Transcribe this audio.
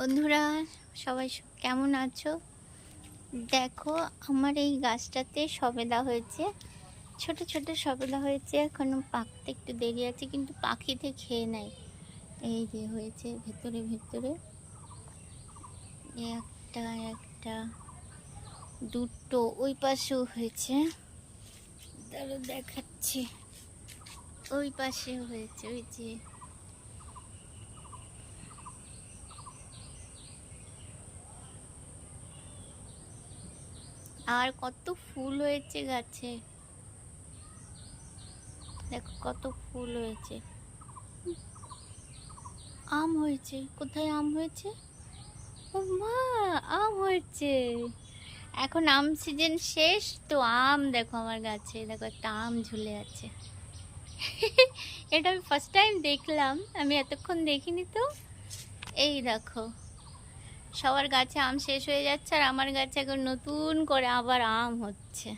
বন্ধুরা, সবাই কেমন আছো? দেখো, আমার এই গাছটাতে সবেদা হয়েছে। ছোট ছোট সবেদা হয়েছে, এখনো পাকতে একটু দেরি আছে, কিন্তু পাখিতে খেয়ে নেয়। এই যে হয়েছে ভেতরে ভেতরে একটা একটা দুটো, ওই পাশেও হয়েছে, দাঁড়াও দেখাচ্ছি। ওই পাশেও হয়েছে, ওই যে। আর কত ফুল হয়েছে গাছে, দেখো কত ফুল হয়েছে। আম হয়েছে, কোথায় আম হয়েছে? ও মা, আম হয়েছে। এখন আম সিজন শেষ তো, আম দেখো আমার গাছে, দেখো একটা আম ঝুলে আছে। এটা আমি ফার্স্ট টাইম দেখলাম, আমি এতক্ষণ দেখিনি তো। এই দেখো, সবার গাছে আম শেষ হয়ে যাচ্ছে আর আমার গাছে এখন নতুন করে আবার আম হচ্ছে।